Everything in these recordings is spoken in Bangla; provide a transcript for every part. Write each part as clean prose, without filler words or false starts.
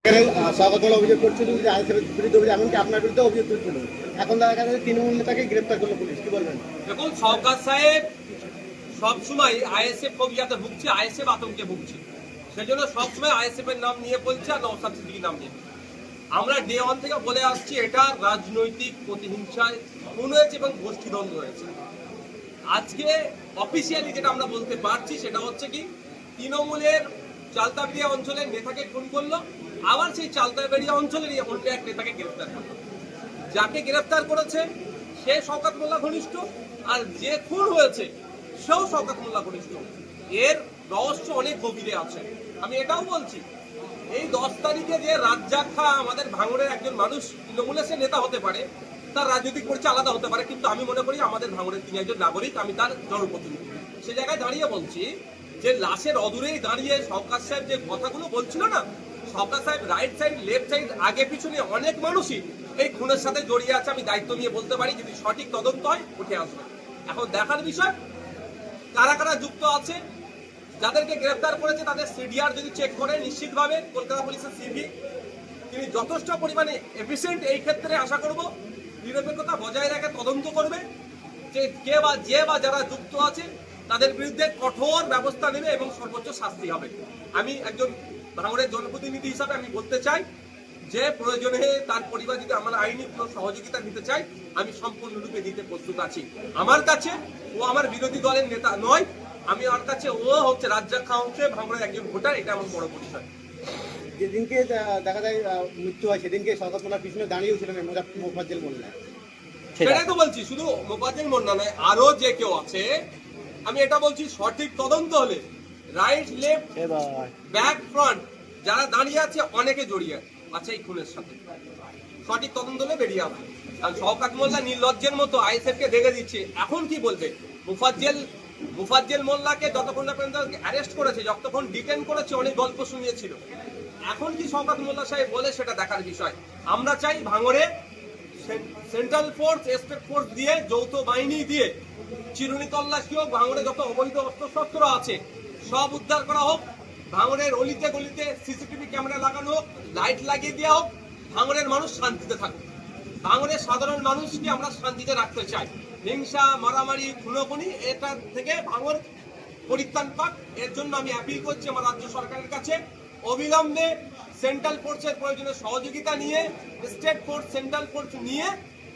স্বাগত অভিযোগ করছিল যে আইএসএফের বিরুদ্ধে অভিযোগ, এমনকি আপনার বিরুদ্ধে অভিযোগ তুলছিল। এখন দেখা গেছে তৃণমূল নেতাকে গ্রেপ্তার করলো পুলিশ, কি বলবেন? দেখুন, সরকার সাহেব সবসময় আইএসএফ ফোবিয়াতে ভুগছে, আইএসএফ আতঙ্কে ভুগছে, সেজন্য সবসময় আইএসএফ এর নাম নিয়ে বলছে আর নওশাদ সিদ্দিকীর নাম নিয়ে। আমরা ডে ওয়ান থেকে বলে আসছি এটা রাজনৈতিক প্রতিহিংসায় খুন হয়েছে এবং গোষ্ঠীদ্বন্দ্ব হয়েছে। আজকে অফিসিয়ালি যেটা আমরা বলতে পারছি সেটা হচ্ছে কি, তৃণমূলের চালতাবেড়িয়া অঞ্চলের নেতাকে খুন করলো, আবার সেই চালতাবেড়িয়া অঞ্চলের অন্য এক নেতাকে গ্রেফতার করলো। যাকে গ্রেফতার করেছে সে শওকত মোল্লা ঘনিষ্ঠ, আর যে খুন হয়েছে সেও শওকত মোল্লা ঘনিষ্ঠ। এর রহস্য অনেক গভীরে আছে। আমি এটাও বলছি, এই 10 তারিখে যে রাজ্জাক খা আমাদের ভাঙড়ের একজন মানুষ, তৃণমূলের সে নেতা হতে পারে, তার রাজনৈতিক পরিচয় আলাদা হতে পারে, কিন্তু আমি মনে করি আমাদের ভাঙড়ের তিনি একজন নাগরিক, আমি তার জনপ্রতিনিধি। সে জায়গায় দাঁড়িয়ে বলছি যে লাশের অদূরেই দাঁড়িয়ে সরকার সাহেব যে কথাগুলো বলছিল না, সরকার সাহেব রাইট সাইড লেফট সাইড আগে পিছনে অনেক মানুষই এই খুনের সাথে জড়িয়ে আছে। আমি দায়িত্ব নিয়ে বলতে পারি, যদি সঠিক তদন্ত হয় উঠে আসবে। এখন দেখার বিষয় কারা কারা যুক্ত আছে, যাদেরকে গ্রেফতার করেছে তাদের সিডিআর যদি চেক করে, নিশ্চিতভাবে কলকাতা পুলিশের সিভি তিনি যথেষ্ট পরিমাণে এফিসিয়েন্ট। এই ক্ষেত্রে আশা করব নিরপেক্ষতা বজায় রেখে তদন্ত করবে, যে যে বা যারা যুক্ত আছে তাদের বিরুদ্ধে কঠোর ব্যবস্থা নেবে এবং সর্বোচ্চ শাস্তি হবে। আমি একজন ভাঙড়ের জনপ্রতিনিধি হিসাবে আমি বলতে চাই যে প্রয়োজনে তার পরিবার যদি আমার আইনি কোনো সহযোগিতা দিতে চাই, আমি সম্পূর্ণরূপে দিতে প্রস্তুত আছি। আমার কাছে ও আমার বিরোধী দলের নেতা নয়, আমি ওর কাছে ও হচ্ছে রাজ্জাক খা হচ্ছে ভাঙড়ের একজন ভোটার, এটা আমার বড় পরিচয়। যেদিনকে দেখা যায় মৃত্যু হয় সেদিনকে শওকত মোল্লার পিছনে দাঁড়িয়েও ছিলেন মোফাজ্জেল মোল্লা। সেটাই তো বলছি, শুধু মোফাজ্জেল মোল্লা নয়, আরো যে কেউ আছে। আমি এটা বলছি, সঠিক তদন্ত হলে রাইট লেফট ব্যাক ফ্রন্ট যারা দাঁড়িয়ে আছে অনেকে জড়িয়ে আছে এই খুনের সাথে, সঠিক তদন্ত হলে বেরিয়ে আসবে। কারণ শওকত মোল্লা নির্লজ্জের মতো আইএসএফ কে দেখে দিচ্ছে। এখন কি বলবে? মুফাজ্জেল মোল্লাকে যতক্ষণ না পর্যন্ত অ্যারেস্ট করেছে, যতক্ষণ ডিটেন করেছে, অনেক গল্প শুনিয়েছিল। এখন কি শওকত মোল্লা সাহেব বলে সেটা দেখার বিষয়। আমরা চাই ভাঙড়ে সেন্ট্রাল ফোর্স, স্টেট ফোর্স দিয়ে, যৌথ বাহিনী দিয়ে চিরুনি তল্লাশি হোক, ভাঙড়ে যত অবৈধ অস্ত্রশস্ত্র আছে সব উদ্ধার করা হোক, ভাঙড়ের অলিতে গলিতে সিসিটিভি ক্যামেরা লাগানো হোক, লাইট লাগিয়ে দেওয়া হোক, ভাঙড়ের মানুষ শান্তিতে থাকুক। ভাঙড়ের সাধারণ মানুষকে আমরা শান্তিতে রাখতে চাই। হিংসা, মারামারি, খুনোখুনি এটা থেকে ভাঙড় পরিত্রাণ পাক। এর জন্য আমি অ্যাপিল করছি আমার রাজ্য সরকারের কাছে, অবিলম্বে সেন্ট্রাল ফোর্সের প্রয়োজনে সহযোগিতা নিয়ে, স্টেট ফোর্স, সেন্ট্রাল ফোর্স নিয়ে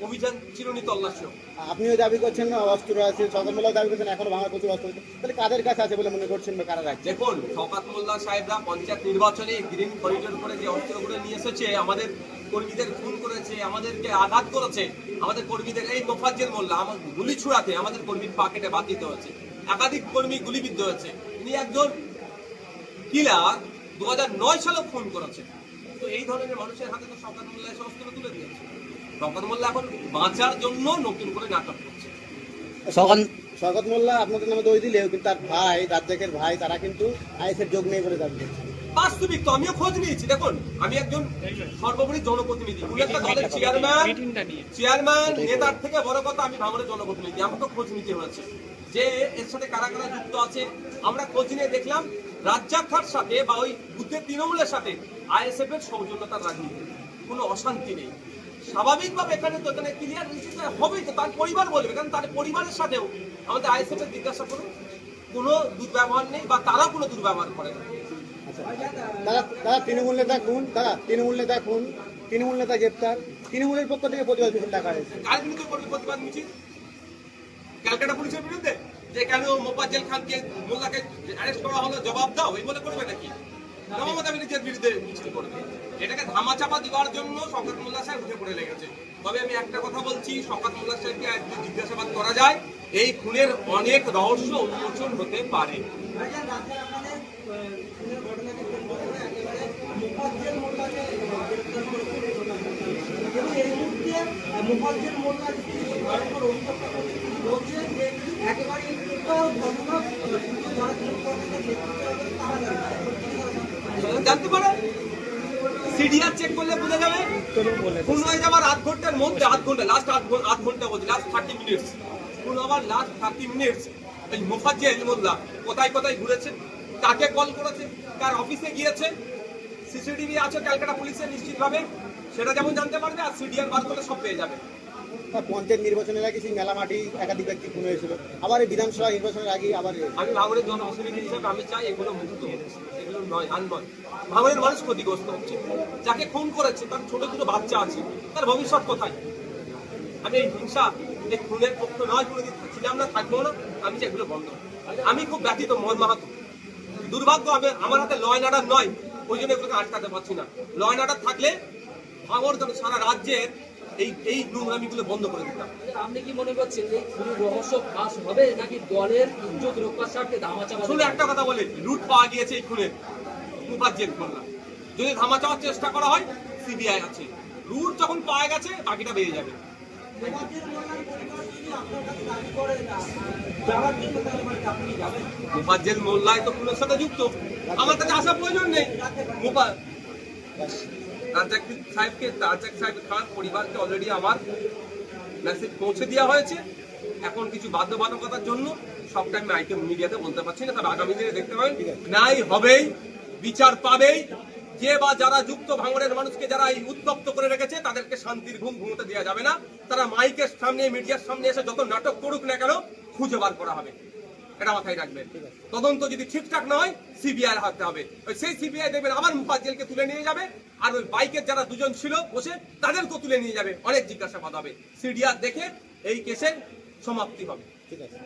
অভিযান চিরুনি তল্লাশি হোক। আপনিও দাবি করছেন না অস্ত্র আছে, শওকত মোল্লাও দাবি করছেন এখনো ভাঙড় প্রচুর অস্ত্র আছে, তাহলে কাদের কাছে আছে বলে মনে করছেন বা কারা রাখছে? দেখুন, শওকত মোল্লা সাহেবরা পঞ্চায়েত নির্বাচনে গ্রিন করিডোর করে যে অস্ত্রগুলো নিয়ে এসেছে, আমাদের কর্মীদের খুন করেছে, আমাদেরকে আঘাত করেছে, আমাদের কর্মীদের এই মোফাজ্জেল মোল্লা আমার গুলি ছুড়াতে আমাদের কর্মীর পকেটে বাদ দিতে হয়েছে, একাধিক কর্মী গুলিবিদ্ধ হয়েছে। ইনি একজন কিলার, 2009 সালে খুন করেছে। তো এই ধরনের মানুষের হাতে তো শওকত মোল্লা এসে অস্ত্র তুলে দিয়েছে। শওকত মোল্লা এখন বাঁচার জন্য নতুন করে নাটক করছে। শওকত মোল্লা আপনাদের নামে দোষ দিলেও কিন্তু তার ভাই, রাজ্জাকের ভাই, তারা কিন্তু আইএসএফ যোগ নেই বলে দাবি করছে। বাস্তবিক তো আমিও খোঁজ নিয়েছি। দেখুন, আমি একজন সর্বোপরি জনপ্রতিনিধি, একটা দলের চেয়ারম্যান নেতার থেকে বড় কথা আমি ভাঙড়ের জনপ্রতিনিধি। আমাকে খোঁজ নিতে হয়েছে যে এর সাথে কারা কারা যুক্ত আছে। আমরা খোঁজ নিয়ে দেখলাম রাজ্জাক খার সাথে বা ওই বুদ্ধের তৃণমূলের সাথে আইএসএফ এর সৌজন্যতার রাজনীতি, কোনো অশান্তি নেই। স্বাভাবিকভাবে এখানে ক্লিয়ার হবেই, তো তার পরিবার বলবে, কারণ তার পরিবারের সাথেও আমাদের আইএসএফ এর জিজ্ঞাসা করুন, কোনো দুর্ব্যবহার নেই বা তারা কোনো দুর্ব্যবহার করে না। তারা তৃণমূল নেতা খুন, তৃণমূল নেতা গ্রেপ্তার, তৃণমূলের পক্ষ থেকে প্রতিবাদ মিছিল ডাকা হয়েছে। কার বিরুদ্ধে করবে প্রতিবাদ মিছিল? ক্যালকাটা পুলিশের বিরুদ্ধে, যে কেন মোফাজ্জেল খানকে মোল্লাকে অ্যারেস্ট করা হলো, জবাব দাও, এই বলে করবে নাকি? মমতা ব্যানার্জির বিরুদ্ধে মিছিল করবে। এটাকে ধামাচাপা দেওয়ার জন্য শওকত মোল্লা সাহেব উঠে পড়ে লেগেছে। তবে আমি একটা কথা বলছি, শওকত মোল্লা সাহেবকে যদি জিজ্ঞাসাবাদ করা যায়, এই খুনের অনেক রহস্য উন্মোচন হতে পারে। জানতে পারে, সিডিআর চেক করলে বোঝা যাবে। খুন হয়ে যাবার আধ ঘন্টার মধ্যে, লাস্ট আধ ঘন্টা বলছি, লাস্ট 30 মিনিটস, খুন হবার লাস্ট 30 মিনিটস এই মোফাজ্জেল মোল্লা কোথায় কোথায় ঘুরেছে, কাকে কল করেছে, কার অফিসে গিয়েছে, সিসিটিভি আছে ক্যালকাটা পুলিশের নিশ্চিতভাবে, সেটা যেমন জানতে পারবে, আর সিডিআর বার করলে সব পেয়ে যাবে। পঞ্চায়েত নির্বাচনের আগে সেই মেলা মাটি একাধিক ব্যক্তি খুন হয়েছিল, আবার এই বিধানসভা নির্বাচনের আগে আবার আমি ভাঙড়ের জনপ্রতিনিধি হিসেবে আমি চাই এগুলো মুক্ত হোক, এগুলো নয় আর নয়। ভাঙড়ের মানুষ ক্ষতিগ্রস্ত হচ্ছে, যাকে খুন করেছে তার ছোট ছোট বাচ্চা আছে, তার ভবিষ্যৎ কোথায়? আমি এই হিংসা, এই খুনের পক্ষ নয়, কোনোদিন ছিলাম না, থাকবো না। আমি চাই এগুলো বন্ধ। আমি খুব ব্যথিত, মর্মাহত। দুর্ভাগ্য আমার হাতে ল অ্যান্ড অর্ডার নয়, ওই জন্য এগুলোকে আটকাতে পারছি না। ল অ্যান্ড অর্ডার থাকলে ভাঙড় সারা রাজ্যের এই নোংরামিগুলো বন্ধ করে দিতাম। আপনি কি মনে করছেন এই খুনির রহস্য ফাঁস হবে নাকি দলের ইজ্জত রক্ষার স্বার্থে ধামাচাপা শুনে একটা কথা বলে, লুট পাওয়া গিয়েছে এই খুনের মুফাজ্জেল মোল্লা। যদি ধামা চাওয়ার চেষ্টা করা হয়, সিবিআই আছে। লুট যখন পাওয়া গেছে বাকিটা বেরিয়ে যাবে। মুফাজ্জেল মোল্লাই তো খুনের সাথে যুক্ত, আমার কাছে আসার প্রয়োজন নেই। রাজ্জাক সাহেবের খান পরিবারকে অলরেডি আমার মেসেজ পৌঁছে দেওয়া হয়েছে। এখন কিছু বাধ্যবাধকতার জন্য সবটা আমি আইটেম মিডিয়াতে বলতে পারছি না, তবে আগামী দিনে দেখতে পাবেন ন্যায় হবেই, বিচার পাবেই। যে বা যারা যুক্ত ভাঙড়ের মানুষকে যারা এই উত্তপ্ত করে রেখেছে, তাদেরকে শান্তির ঘুম ঘুমোতে দেওয়া যাবে না। তারা মাইকের সামনে, মিডিয়ার সামনে এসে যত নাটক করুক না কেন, খুঁজে বার করা হবে, এটা মাথায় রাখবেন। তদন্ত যদি ঠিকঠাক না হয়, সিবিআই হাতে হবে। সেই সিবিআই দেখবেন আবার মুফাজ্জেলকে তুলে নিয়ে যাবে, আর ওই বাইকের যারা দুজন ছিল বসে তাদেরকেও তুলে নিয়ে যাবে, অনেক জিজ্ঞাসাবাদ হবে। সিডিআর দেখে এই কেসের সমাপ্তি হবে। ঠিক আছে।